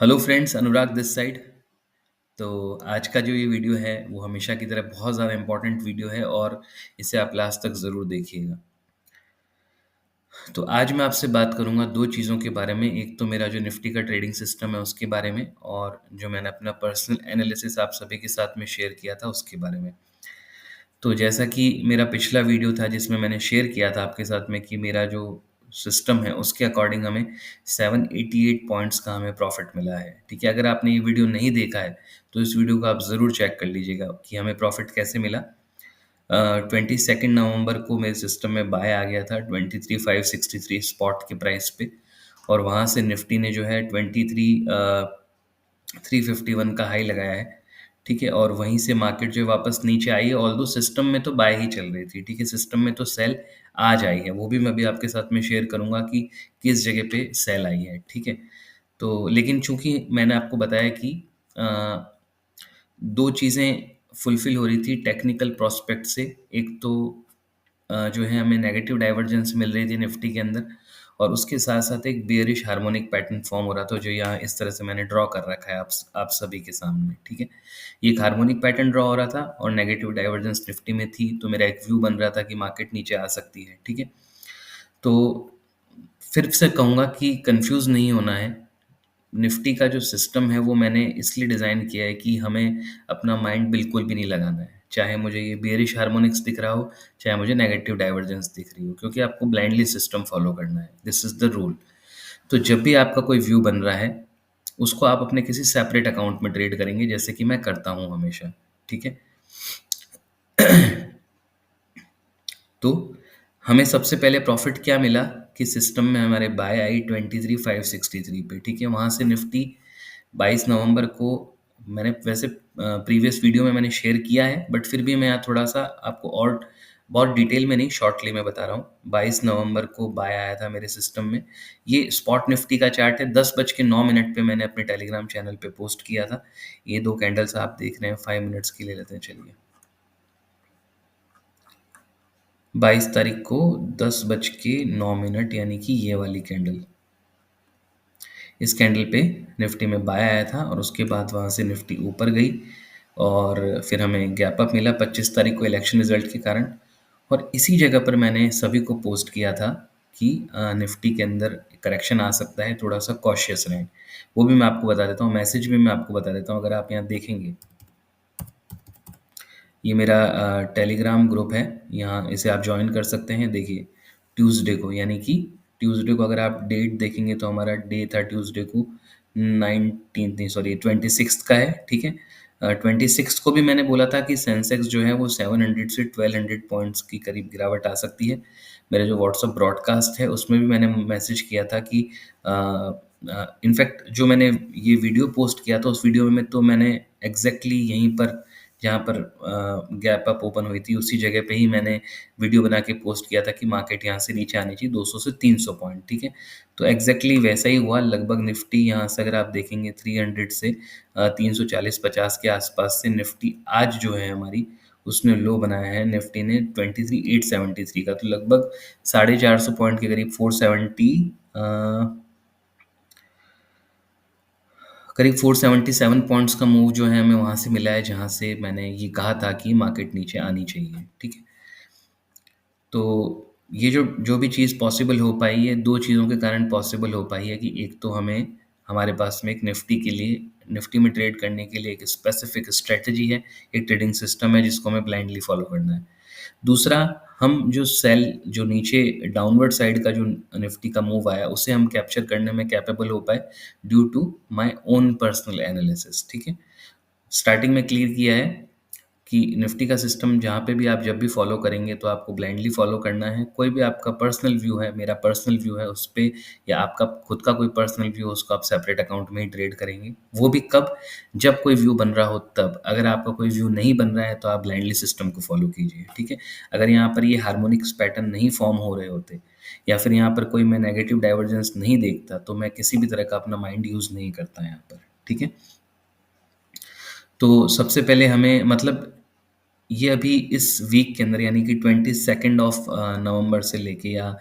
Hello friends, Anurag this side. तो आज का जो ये वीडियो है वो हमेशा की तरह बहुत ज़्यादा इम्पोर्टेंट वीडियो है और इसे आप लास्ट तक ज़रूर देखिएगा। तो आज मैं आपसे बात करूँगा 2 चीज़ों के बारे में। एक तो मेरा जो निफ्टी का ट्रेडिंग सिस्टम है उसके बारे में, और जो मैंने अपना पर्सनल एनालिसिस आप सभी के साथ में शेयर किया था उसके बारे में। तो जैसा कि मेरा पिछला वीडियो था जिसमें मैंने शेयर किया था आपके साथ में कि मेरा जो सिस्टम है उसके अकॉर्डिंग हमें 788 पॉइंट्स का हमें प्रॉफिट मिला है। ठीक है, अगर आपने ये वीडियो नहीं देखा है तो इस वीडियो को आप ज़रूर चेक कर लीजिएगा कि हमें प्रॉफिट कैसे मिला। 22 नवंबर को मेरे सिस्टम में बाय आ गया था 23,563 स्पॉट के प्राइस पे, और वहाँ से निफ्टी ने जो है 351 का हाई लगाया है। ठीक है, और वहीं से मार्केट जो है वापस नीचे आई है, ऑल्दो सिस्टम में तो बाय ही चल रही थी। ठीक है, सिस्टम में तो सेल आज आई है, वो भी मैं अभी आपके साथ में शेयर करूंगा कि किस जगह पे सेल आई है। ठीक है, तो लेकिन चूंकि मैंने आपको बताया कि दो चीज़ें फुलफिल हो रही थी टेक्निकल प्रोस्पेक्ट से। एक तो जो है हमें नेगेटिव डाइवर्जेंस मिल रही थी निफ्टी के अंदर, और उसके साथ साथ एक बेयरिश हार्मोनिक पैटर्न फॉर्म हो रहा था जो यहाँ इस तरह से मैंने ड्रॉ कर रखा है आप सभी के सामने। ठीक है, ये एक हार्मोनिक पैटर्न ड्रॉ हो रहा था और नेगेटिव डाइवर्जेंस निफ्टी में थी, तो मेरा एक व्यू बन रहा था कि मार्केट नीचे आ सकती है। ठीक है, तो फिर से कहूँगा कि कंफ्यूज नहीं होना है। निफ्टी का जो सिस्टम है वो मैंने इसलिए डिज़ाइन किया है कि हमें अपना माइंड बिल्कुल भी नहीं लगाना है, चाहे मुझे ये बेयरिश हार्मोनिक्स दिख रहा हो, चाहे मुझे नेगेटिव डाइवर्जेंस दिख रही हो, क्योंकि आपको ब्लाइंडली सिस्टम फॉलो करना है। This is the rule. तो जब भी आपका कोई व्यू बन रहा है उसको आप अपने किसी सेपरेट अकाउंट में ट्रेड करेंगे, जैसे कि मैं करता हूँ हमेशा। ठीक है, तो हमें सबसे पहले प्रॉफिट क्या मिला कि सिस्टम में हमारे बाय आई 23,563 पे। ठीक है, वहाँ से निफ्टी 22 नवंबर को, मैंने वैसे प्रीवियस वीडियो में मैंने शेयर किया है, बट फिर भी मैं यहाँ थोड़ा सा आपको और बहुत डिटेल में नहीं, शॉर्टली मैं बता रहा हूँ। 22 नवंबर को बाय आया था मेरे सिस्टम में। ये स्पॉट निफ्टी का चार्ट है, 10:09 पे मैंने अपने टेलीग्राम चैनल पे पोस्ट किया था। ये दो कैंडल्स आप देख रहे हैं, 5 मिनट्स की ले लेते हैं, चलिए। 22 तारीख को 10:09 यानी कि ये वाली कैंडल, इस कैंडल पे निफ्टी में बाय आया था, और उसके बाद वहाँ से निफ्टी ऊपर गई और फिर हमें गैप अप मिला 25 तारीख को इलेक्शन रिजल्ट के कारण। और इसी जगह पर मैंने सभी को पोस्ट किया था कि निफ्टी के अंदर करेक्शन आ सकता है, थोड़ा सा कॉशियस रहें। वो भी मैं आपको बता देता हूँ, मैसेज भी मैं आपको बता देता हूँ, अगर आप यहाँ देखेंगे। ये मेरा टेलीग्राम ग्रुप है, यहाँ इसे आप ज्वाइन कर सकते हैं। देखिए, ट्यूसडे को, यानी कि ट्यूसडे को अगर आप डेट देखेंगे तो हमारा डे था ट्यूसडे को 19 नहीं, सॉरी 26 का है। ठीक है, 26 को भी मैंने बोला था कि सेंसेक्स जो है वो 700 से 1200 पॉइंट्स की करीब गिरावट आ सकती है। मेरा जो व्हाट्सअप ब्रॉडकास्ट है उसमें भी मैंने मैसेज किया था कि इनफैक्ट जो मैंने ये वीडियो पोस्ट किया था उस वीडियो में तो मैंने एग्जैक्टली यहीं पर, जहाँ पर गैप अप ओपन हुई थी, उसी जगह पे ही मैंने वीडियो बना के पोस्ट किया था कि मार्केट यहाँ से नीचे आनी चाहिए 200 से 300 पॉइंट। ठीक है, तो एग्जैक्टली वैसा ही हुआ। लगभग निफ्टी यहाँ से अगर आप देखेंगे 300 से 340-50 के आसपास से निफ्टी आज जो है हमारी, उसने लो बनाया है निफ्टी ने 23,873 का, तो लगभग 450 पॉइंट के करीब 470, करीब 477 पॉइंट्स का मूव जो है हमें वहाँ से मिला है, जहाँ से मैंने ये कहा था कि मार्केट नीचे आनी चाहिए। ठीक है, तो ये जो जो भी चीज़ पॉसिबल हो पाई है, 2 चीज़ों के कारण पॉसिबल हो पाई है कि एक तो हमें, हमारे पास में एक निफ्टी के लिए, निफ्टी में ट्रेड करने के लिए एक स्पेसिफिक स्ट्रेटजी है, एक ट्रेडिंग सिस्टम है जिसको हमें ब्लाइंडली फॉलो करना है। दूसरा, हम जो सेल, जो नीचे डाउनवर्ड साइड का जो निफ्टी का मूव आया उसे हम कैप्चर करने में कैपेबल हो पाए due to my own personal analysis. ठीक है, स्टार्टिंग में क्लियर किया है कि निफ्टी का सिस्टम जहाँ पे भी आप जब भी फॉलो करेंगे तो आपको ब्लाइंडली फॉलो करना है। कोई भी आपका पर्सनल व्यू है, मेरा पर्सनल व्यू है उस पे, या आपका खुद का कोई पर्सनल व्यू है, उसको आप सेपरेट अकाउंट में ही ट्रेड करेंगे। वो भी कब, जब कोई व्यू बन रहा हो तब। अगर आपका कोई व्यू नहीं बन रहा है तो आप ब्लाइंडली सिस्टम को फॉलो कीजिए। ठीक है, अगर यहाँ पर ये हार्मोनिक्स पैटर्न नहीं फॉर्म हो रहे होते, या फिर यहाँ पर कोई मैं नेगेटिव डाइवर्जेंस नहीं देखता, तो मैं किसी भी तरह का अपना माइंड यूज़ नहीं करता यहाँ पर। ठीक है, तो सबसे पहले हमें, मतलब ये अभी इस वीक के अंदर, यानी कि 22 ऑफ नवंबर से लेके, या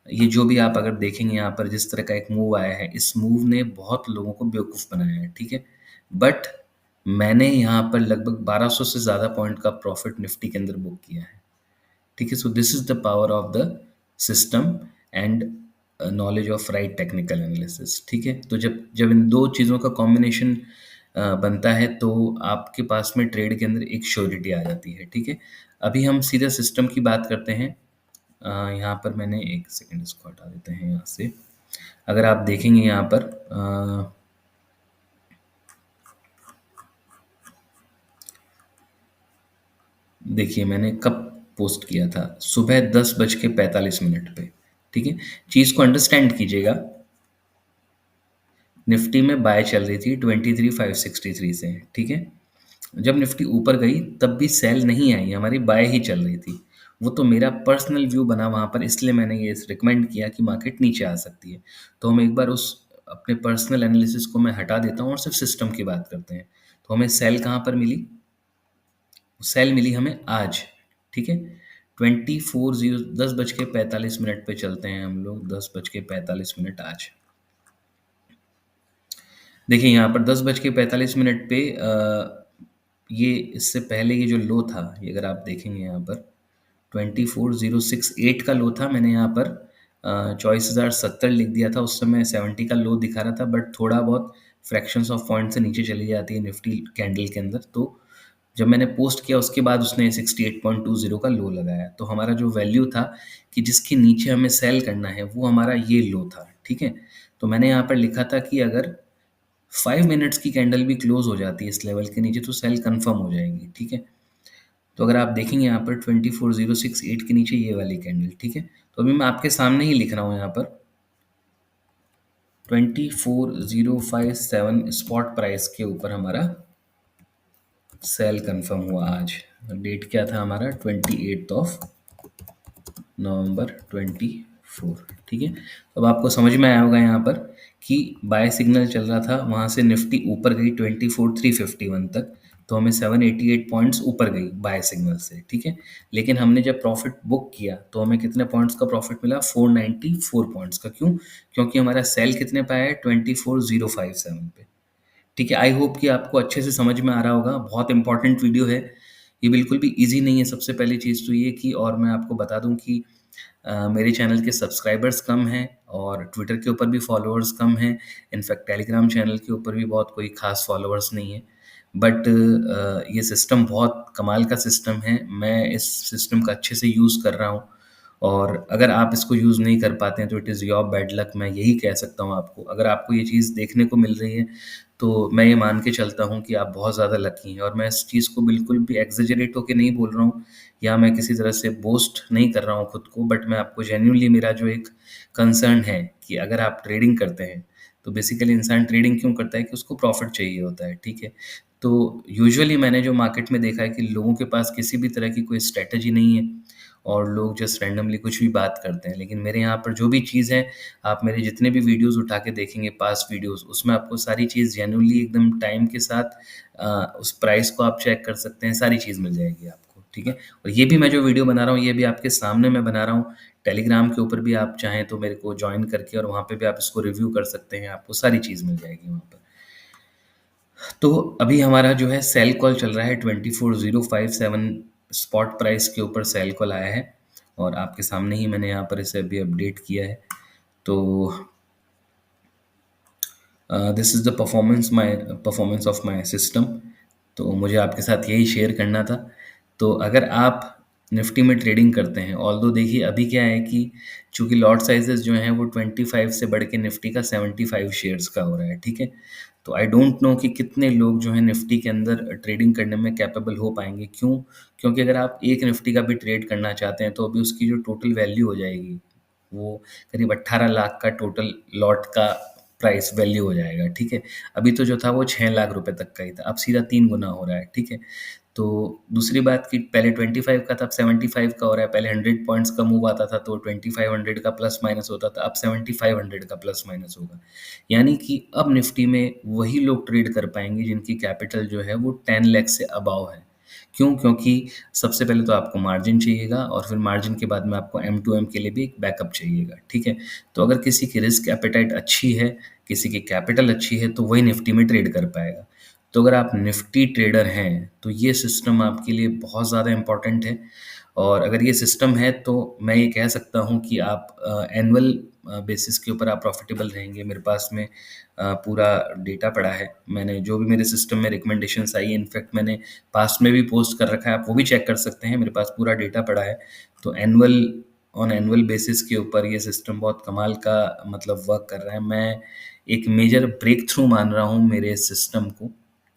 ये जो भी आप अगर देखेंगे यहाँ पर जिस तरह का एक मूव आया है, इस मूव ने बहुत लोगों को बेवकूफ़ बनाया है, ठीक है? बट मैंने यहाँ पर लगभग 1200 से ज़्यादा पॉइंट का प्रॉफ़िट निफ्टी के अंदर बुक किया है, ठीक है? So this is the power of the system and knowledge of right technical analysis, ठीक है? तो जब जब इन 2 चीज़ों का कॉम्बिनेशन बनता है तो आपके पास में ट्रेड के अंदर एक श्योरिटी आ जाती है, ठीक है? अभी हम सीधा सिस्टम की बात करते हैं। यहाँ पर मैंने एक सेकंड इसको हटा देते हैं यहाँ से। अगर आप देखेंगे यहाँ पर देखिए मैंने कब पोस्ट किया था, सुबह 10:45 पे, ठीक है? चीज़ को अंडरस्टैंड कीजिएगा। निफ्टी में बाय चल रही थी 23,563 से, ठीक है? जब निफ्टी ऊपर गई तब भी सेल नहीं आई, हमारी बाय ही चल रही थी। वो तो मेरा पर्सनल व्यू बना वहाँ पर, इसलिए मैंने ये रिकमेंड किया कि मार्केट नीचे आ सकती है। तो हम एक बार उस अपने पर्सनल एनालिसिस को मैं हटा देता हूँ और सिर्फ सिस्टम की बात करते हैं। तो हमें सेल कहाँ पर मिली? सेल मिली हमें आज, ठीक है? 10:45 पे चलते हैं हम लोग, 10:45 आज। देखिए यहाँ पर 10:45 पे ये इससे पहले ये जो लो था, ये अगर आप देखेंगे यहाँ पर 24,068 का लो था। मैंने यहाँ पर 24,070 लिख दिया था, उस समय 70 का लो दिखा रहा था, बट थोड़ा बहुत फ्रैक्शंस ऑफ पॉइंट से नीचे चली जाती है निफ्टी कैंडल के अंदर। तो जब मैंने पोस्ट किया उसके बाद उसने 68.20 का लो लगाया। तो हमारा जो वैल्यू था कि जिसके नीचे हमें सेल करना है वो हमारा ये लो था, ठीक है? तो मैंने यहाँ पर लिखा था कि अगर 5 मिनट्स की कैंडल भी क्लोज हो जाती है इस लेवल के नीचे तो सेल कंफर्म हो जाएगी, ठीक है? तो अगर आप देखेंगे यहाँ पर 24,068 के नीचे ये वाली कैंडल, ठीक है? तो अभी मैं आपके सामने ही लिख रहा हूँ यहाँ पर 24,057 स्पॉट प्राइस के ऊपर हमारा सेल कंफर्म हुआ आज। डेट क्या था हमारा? 28 नवंबर 24, ठीक है? तो अब आपको समझ में आया होगा यहाँ पर कि बाय सिग्नल चल रहा था, वहाँ से निफ्टी ऊपर गई 24,351 तक, तो हमें 788 पॉइंट्स ऊपर गई बाय सिग्नल से, ठीक है? लेकिन हमने जब प्रॉफिट बुक किया तो हमें कितने पॉइंट्स का प्रॉफिट मिला? 494 पॉइंट्स का। क्यों? क्योंकि हमारा सेल कितने पे आया है? 24,057 पे, ठीक है? आई होप कि आपको अच्छे से समझ में आ रहा होगा। बहुत इंपॉर्टेंट वीडियो है, ये बिल्कुल भी ईजी नहीं है। सबसे पहली चीज़ तो ये कि और मैं आपको बता दूं कि मेरे चैनल के सब्सक्राइबर्स कम हैं और ट्विटर के ऊपर भी फॉलोअर्स कम हैं। इनफैक्ट टेलीग्राम चैनल के ऊपर भी बहुत कोई खास फॉलोअर्स नहीं है। बट ये सिस्टम बहुत कमाल का सिस्टम है। मैं इस सिस्टम का अच्छे से यूज़ कर रहा हूँ और अगर आप इसको यूज़ नहीं कर पाते हैं तो it is your bad luck, मैं यही कह सकता हूँ आपको। अगर आपको ये चीज़ देखने को मिल रही है तो मैं ये मान के चलता हूँ कि आप बहुत ज़्यादा लकी हैं और मैं इस चीज़ को बिल्कुल भी एक्सेजरेट होके नहीं बोल रहा हूँ या मैं किसी तरह से बोस्ट नहीं कर रहा हूँ खुद को, बट मैं आपको जेन्युइनली मेरा जो एक कंसर्न है कि अगर आप ट्रेडिंग करते हैं तो बेसिकली इंसान ट्रेडिंग क्यों करता है कि उसको प्रॉफिट चाहिए होता है, ठीक है? तो यूजुअली मैंने जो मार्केट में देखा है कि लोगों के पास किसी भी तरह की कोई स्ट्रैटेजी नहीं है और लोग जस्ट रैंडमली कुछ भी बात करते हैं। लेकिन मेरे यहाँ पर जो भी चीज़ है, आप मेरे जितने भी वीडियोज़ उठा के देखेंगे पास्ट वीडियोज़, उसमें आपको सारी चीज़ जेन्युइनली एकदम टाइम के साथ उस प्राइस को आप चेक कर सकते हैं, सारी चीज़ मिल जाएगी आपको, ठीक है? और ये भी मैं जो वीडियो बना रहा हूँ, ये भी आपके सामने मैं बना रहा हूँ। टेलीग्राम के ऊपर भी आप चाहें तो मेरे को जॉइन करके और वहाँ पे भी आप इसको रिव्यू कर सकते हैं, आपको सारी चीज़ मिल जाएगी वहाँ पर। तो अभी हमारा जो है सेल कॉल चल रहा है 24,057 स्पॉट प्राइस के ऊपर सेल कॉल आया है और आपके सामने ही मैंने यहाँ पर इसे अभी अपडेट किया है। तो this is the performance of my system. तो मुझे आपके साथ यही शेयर करना था। तो अगर आप निफ्टी में ट्रेडिंग करते हैं, ऑल्दो देखिए अभी क्या है कि चूंकि लॉट साइजेस जो हैं वो 25 से बढ़ के निफ्टी का 75 शेयर्स का हो रहा है, ठीक है? तो आई डोंट नो कि कितने लोग जो है निफ्टी के अंदर ट्रेडिंग करने में कैपेबल हो पाएंगे। क्यों? क्योंकि अगर आप एक निफ्टी का भी ट्रेड करना चाहते हैं तो अभी उसकी जो टोटल वैल्यू हो जाएगी वो करीब 18 लाख का टोटल लॉट का प्राइस वैल्यू हो जाएगा, ठीक है? अभी तो जो था वो 6 लाख रुपए तक का ही था, अब सीधा 3 गुना हो रहा है, ठीक है? तो दूसरी बात कि पहले 25 का था, अब 75 का हो रहा है। पहले 100 पॉइंट्स का मूव आता था तो 2500 का प्लस माइनस होता था, अब 7500 का प्लस माइनस होगा। यानी कि अब निफ्टी में वही लोग ट्रेड कर पाएंगे जिनकी कैपिटल जो है वो 10 लाख से अबव है। क्यों? क्योंकि सबसे पहले तो आपको मार्जिन चाहिएगा और फिर मार्जिन के बाद में आपको एम टू एम के लिए भी एक बैकअप चाहिएगा, ठीक है? तो अगर किसी की रिस्क एपेटाइट अच्छी है, किसी की कैपिटल अच्छी है, तो वही निफ्टी में ट्रेड कर पाएगा। तो अगर आप निफ्टी ट्रेडर हैं, तो ये सिस्टम आपके लिए बहुत ज़्यादा इम्पोर्टेंट है और अगर ये सिस्टम है, तो मैं ये कह सकता हूँ कि आप एनुअल बेसिस के ऊपर आप प्रॉफ़िटेबल रहेंगे। मेरे पास में पूरा डेटा पड़ा है। मैंने जो भी मेरे सिस्टम में रिकमेंडेशंस आई है, इनफैक्ट मैंने पास्ट में भी पोस्ट कर रखा है, आप वो भी चेक कर सकते हैं, मेरे पास पूरा डेटा पड़ा है। तो एनुअल बेसिस के ऊपर ये सिस्टम बहुत कमाल का मतलब वर्क कर रहा है। मैं एक मेजर ब्रेक थ्रू मान रहा हूँ मेरे इस सिस्टम को,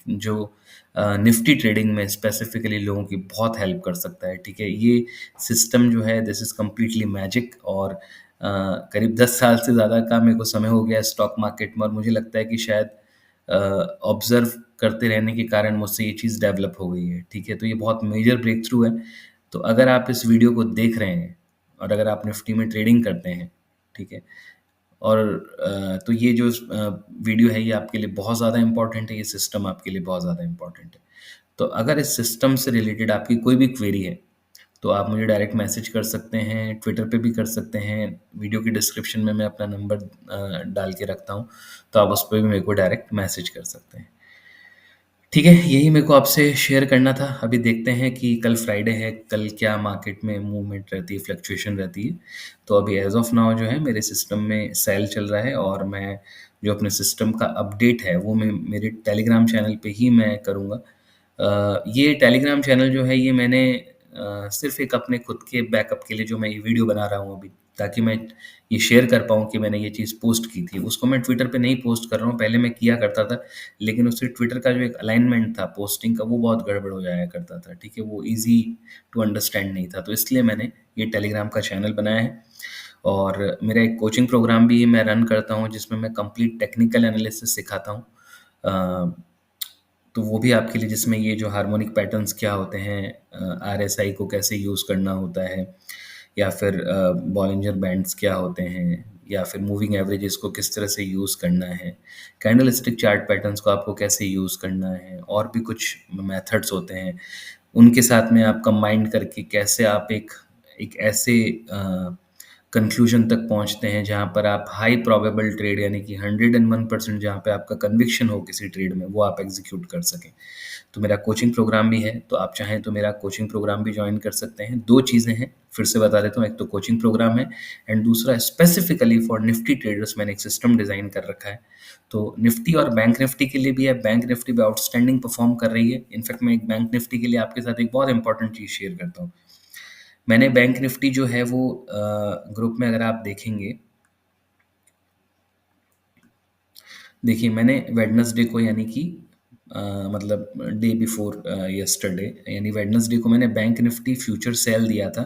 जो निफ्टी ट्रेडिंग में स्पेसिफिकली लोगों की बहुत हेल्प कर सकता है, ठीक है? ये सिस्टम जो है दिस इज़ कम्प्लीटली मैजिक और करीब 10 साल से ज़्यादा का मेरे को समय हो गया है स्टॉक मार्केट में और मुझे लगता है कि शायद ऑब्ज़र्व करते रहने के कारण मुझसे ये चीज़ डेवलप हो गई है, ठीक है? तो ये बहुत मेजर ब्रेक थ्रू है। तो अगर आप इस वीडियो को देख रहे हैं और अगर आप निफ्टी में ट्रेडिंग करते हैं, ठीक है? और तो ये जो वीडियो है ये आपके लिए बहुत ज़्यादा इम्पोर्टेंट है, ये सिस्टम आपके लिए बहुत ज़्यादा इम्पोर्टेंट है। तो अगर इस सिस्टम से रिलेटेड आपकी कोई भी क्वेरी है, तो आप मुझे डायरेक्ट मैसेज कर सकते हैं, ट्विटर पे भी कर सकते हैं। वीडियो की डिस्क्रिप्शन में मैं अपना नंबर डाल के रखता हूँ, तो आप उस पे भी मेरे को डायरेक्ट मैसेज कर सकते हैं। ठीक है, यही मेरे को आपसे शेयर करना था। अभी देखते हैं कि कल फ्राइडे है, कल क्या मार्केट में मूवमेंट रहती है, फ्लक्चुएशन रहती है। तो अभी एज़ ऑफ नाउ जो है मेरे सिस्टम में सेल चल रहा है और मैं जो अपने सिस्टम का अपडेट है वो मैं मेरे टेलीग्राम चैनल पे ही मैं करूँगा। ये टेलीग्राम चैनल जो है ये मैंने सिर्फ़ एक अपने खुद के बैकअप के लिए जो मैं ये वीडियो बना रहा हूँ अभी, ताकि मैं ये शेयर कर पाऊँ कि मैंने ये चीज़ पोस्ट की थी। उसको मैं ट्विटर पे नहीं पोस्ट कर रहा हूँ, पहले मैं किया करता था, लेकिन उससे ट्विटर का जो एक अलाइनमेंट था पोस्टिंग का, वो बहुत गड़बड़ हो जाया करता था, ठीक है? वो ईज़ी टू अंडरस्टैंड नहीं था, तो इसलिए मैंने ये टेलीग्राम का चैनल बनाया है और मेरा एक कोचिंग प्रोग्राम भी मैं रन करता हूँ, जिसमें मैं कंप्लीट टेक्निकल एनालिसिस सिखाता हूँ। तो वो भी आपके लिए जिसमें ये जो हार्मोनिक पैटर्न्स क्या होते हैं, आरएसआई को कैसे यूज़ करना होता है या फिर बॉलिंजर बैंड्स क्या होते हैं या फिर मूविंग एवरेजेस को किस तरह से यूज़ करना है, कैंडलस्टिक चार्ट पैटर्न्स को आपको कैसे यूज़ करना है और भी कुछ मेथड्स होते हैं। उनके साथ में आप कंबाइन करके कैसे आप एक एक ऐसे कंक्लूजन तक पहुँचते हैं जहाँ पर आप हाई प्रोबेबल ट्रेड यानी कि 101% जहाँ पे आपका कन्विक्शन हो किसी ट्रेड में, वो आप एग्ज़ीक्यूट कर सकें। तो मेरा कोचिंग प्रोग्राम भी है, तो आप चाहें तो मेरा कोचिंग प्रोग्राम भी जॉइन कर सकते हैं। 2 चीज़ें हैं, फिर से बता देता हूँ, एक तो कोचिंग प्रोग्राम है एंड दूसरा स्पेसिफिकली फॉर निफ्टी ट्रेडर्स मैंने एक सिस्टम डिज़ाइन कर रखा है। तो निफ्टी और बैंक निफ्टी के लिए भी है, बैंक निफ्टी भी आउटस्टैंडिंग परफ़ॉर्म कर रही है। इनफैक्ट मैं एक बैंक निफ्टी के लिए आपके साथ एक बहुत इंपॉर्टेंट चीज़ शेयर करता हूँ। मैंने बैंक निफ्टी जो है वो ग्रुप में अगर आप देखेंगे, देखिए मैंने वेडनेसडे को यानी कि मतलब डे बिफोर यस्टरडे यानी वेडनेसडे को मैंने बैंक निफ्टी फ्यूचर सेल दिया था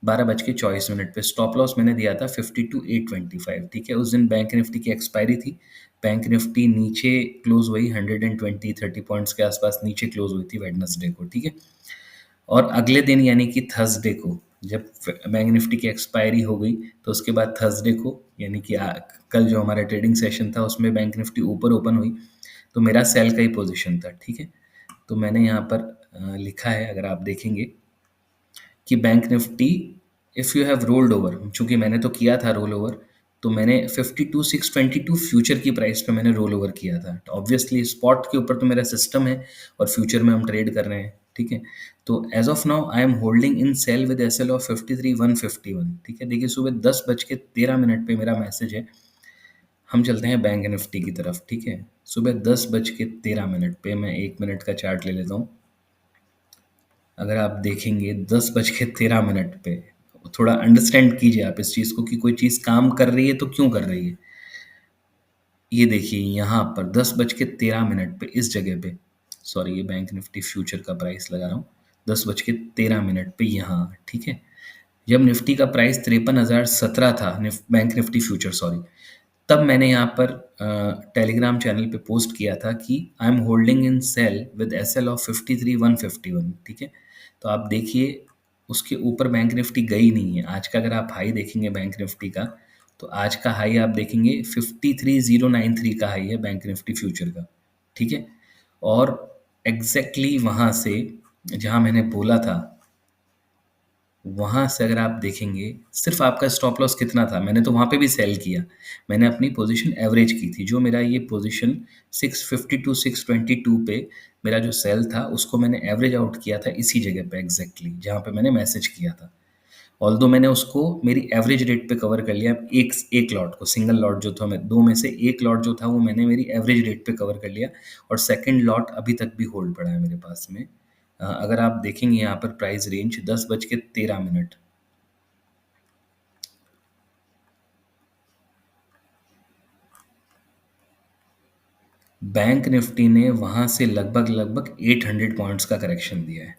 12:24 पे। स्टॉप लॉस मैंने दिया था 52,825, ठीक है? उस दिन बैंक निफ्टी की एक्सपायरी थी। बैंक निफ्टी नीचे क्लोज हुई 120-30 पॉइंट्स के आसपास नीचे क्लोज हुई थी वेडनेसडे को, ठीक है? और अगले दिन यानी कि थर्सडे को जब बैंक निफ्टी की एक्सपायरी हो गई, तो उसके बाद थर्सडे को यानी कि कल जो हमारा ट्रेडिंग सेशन था उसमें बैंक निफ्टी ऊपर ओपन हुई, तो मेरा सेल का ही पोजीशन था, ठीक है? तो मैंने यहाँ पर लिखा है, अगर आप देखेंगे कि bank Nifty if you have rolled over, चूँकि मैंने तो किया था रोल ओवर, तो मैंने 52,622 फ्यूचर की प्राइस पे मैंने रोल ओवर किया था। तो ऑब्वियसली स्पॉट के ऊपर तो मेरा सिस्टम है और फ्यूचर में हम ट्रेड कर रहे हैं, ठीक है? तो as of now I am holding in sell with SL of 53,151, ठीक है? देखिए सुबह 10:13 पे मेरा मैसेज है। हम चलते हैं बैंक निफ्टी की तरफ, ठीक है? सुबह 10:13 पे मैं 1 मिनट का चार्ट ले लेता हूँ। अगर आप देखेंगे 10:13 पे, थोड़ा अंडरस्टैंड कीजिए आप इस चीज़ को कि कोई चीज़ काम कर रही है तो क्यों कर रही है। ये देखिए यहाँ पर 10:13 पे इस जगह पे, सॉरी ये बैंक निफ्टी फ्यूचर का प्राइस लगा रहा हूँ, 10:13 पे यहाँ, ठीक है? जब निफ्टी का प्राइस 53,017 था, बैंक निफ्टी फ्यूचर सॉरी, तब मैंने यहाँ पर टेलीग्राम चैनल पे पोस्ट किया था कि I am holding in sell with SL of 53,151, ठीक है? तो आप देखिए उसके ऊपर बैंक निफ्टी गई नहीं है। आज का अगर आप हाई देखेंगे बैंक निफ्टी का, तो आज का हाई आप देखेंगे 53,093 का हाई है बैंक निफ्टी फ्यूचर का, ठीक है? और एग्जैक्टली वहाँ से जहाँ मैंने बोला था, वहाँ से अगर आप देखेंगे, सिर्फ आपका स्टॉप लॉस कितना था, मैंने तो वहाँ पे भी सेल किया। मैंने अपनी पोजीशन एवरेज की थी, जो मेरा ये पोजीशन 650 टू 622 पे मेरा जो सेल था, उसको मैंने एवरेज आउट किया था इसी जगह पे एग्जैक्टली जहाँ पे मैंने मैसेज किया था। ऑल्दो मैंने उसको मेरी एवरेज रेट पे कवर कर लिया। एक एक लॉट को, सिंगल लॉट जो था, मैं दो में से एक लॉट जो था वो मैंने मेरी एवरेज रेट पे कवर कर लिया, और सेकंड लॉट अभी तक भी होल्ड पड़ा है मेरे पास में। अगर आप देखेंगे यहाँ पर प्राइस रेंज 10:13। बैंक निफ्टी ने वहाँ से लगभग लगभग 800 पॉइंट्स का करेक्शन दिया है।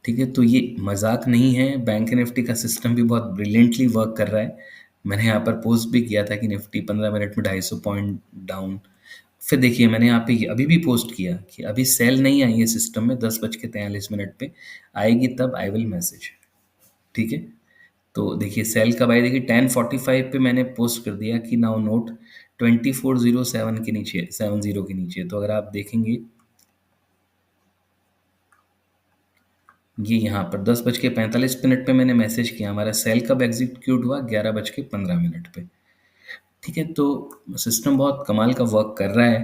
ठीक है, तो ये मजाक नहीं है, बैंक निफ्टी का सिस्टम भी बहुत ब्रिलियंटली वर्क कर रहा है। मैंने यहाँ पर पोस्ट भी किया था कि निफ्टी 15 मिनट में 250 पॉइंट डाउन। फिर देखिए, मैंने यहाँ पे अभी भी पोस्ट किया कि अभी सेल नहीं आई है सिस्टम में, 10:43 पे आएगी तब आई विल मैसेज। ठीक है, तो देखिए सेल कब आई, देखिए 10:45 पे मैंने पोस्ट कर दिया कि नाउ नोट 2407 के नीचे, 70 के नीचे। तो अगर आप देखेंगे, ये यहाँ पर 10:45 पे मैंने मैसेज किया, हमारा सेल कब एग्जीक्यूट हुआ, 11:15 पे। ठीक है, तो सिस्टम बहुत कमाल का वर्क कर रहा है।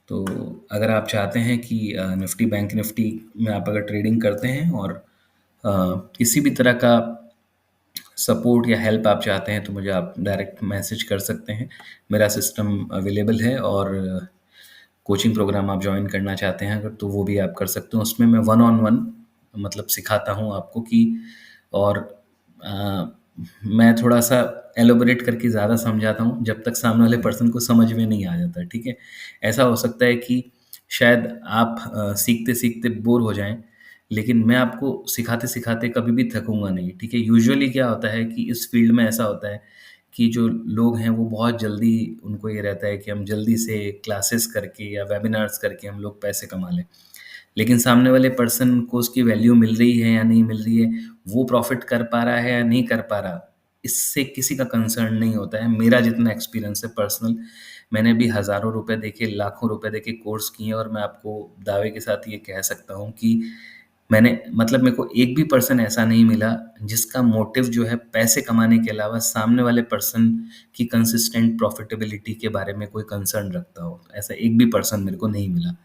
तो अगर आप चाहते हैं कि निफ्टी बैंक निफ्टी में आप अगर ट्रेडिंग करते हैं और किसी भी तरह का सपोर्ट या हेल्प आप चाहते हैं, तो मुझे आप डायरेक्ट मैसेज कर सकते हैं। मेरा सिस्टम अवेलेबल है, और कोचिंग प्रोग्राम आप ज्वाइन करना चाहते हैं अगर, तो वो भी आप कर सकते हो। उसमें मैं वन ऑन वन मतलब सिखाता हूँ आपको कि, और अ, मैं थोड़ा सा एलोबरेट करके ज़्यादा समझाता हूँ जब तक सामने वाले पर्सन को समझ में नहीं आ जाता। ठीक है, ऐसा हो सकता है कि शायद आप सीखते सीखते बोर हो जाएं, लेकिन मैं आपको सिखाते सिखाते कभी भी थकूंगा नहीं। ठीक है, यूजुअली क्या होता है कि इस फील्ड में ऐसा होता है कि जो लोग हैं वो बहुत जल्दी, उनको ये रहता है कि हम जल्दी से क्लासेस करके या वेबिनार्स करके हम लोग पैसे कमा लें। लेकिन सामने वाले पर्सन को उसकी वैल्यू मिल रही है या नहीं मिल रही है, वो प्रॉफिट कर पा रहा है या नहीं कर पा रहा, इससे किसी का कंसर्न नहीं होता है। मेरा जितना एक्सपीरियंस है पर्सनल, मैंने भी हज़ारों रुपए देके, लाखों रुपए देके कोर्स किए, और मैं आपको दावे के साथ ये कह सकता हूँ कि मैंने, मतलब मेरे को एक भी पर्सन ऐसा नहीं मिला जिसका मोटिव जो है पैसे कमाने के अलावा सामने वाले पर्सन की कंसिस्टेंट प्रॉफिटेबिलिटी के बारे में कोई कंसर्न रखता हो। ऐसा एक भी पर्सन मेरे को नहीं मिला।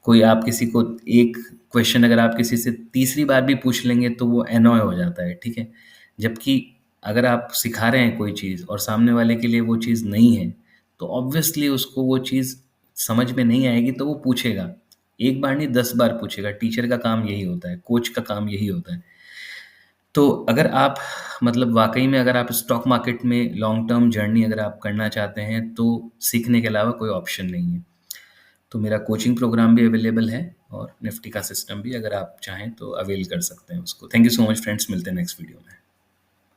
कोई, आप किसी को एक क्वेश्चन अगर आप किसी से तीसरी बार भी पूछ लेंगे तो वो एनॉय हो जाता है। ठीक है, जबकि अगर आप सिखा रहे हैं कोई चीज़ और सामने वाले के लिए वो चीज़ नहीं है, तो ऑब्वियसली उसको वो चीज़ समझ में नहीं आएगी, तो वो पूछेगा। एक बार नहीं, 10 बार पूछेगा। टीचर का काम यही होता है, कोच का काम यही होता है। तो अगर आप, मतलब वाकई में अगर आप स्टॉक मार्केट में लॉन्ग टर्म जर्नी अगर आप करना चाहते हैं, तो सीखने के अलावा कोई ऑप्शन नहीं है। तो मेरा कोचिंग प्रोग्राम भी अवेलेबल है, और निफ्टी का सिस्टम भी, अगर आप चाहें तो अवेल कर सकते हैं उसको। Thank you so much friends, मिलते हैं नेक्स्ट वीडियो में।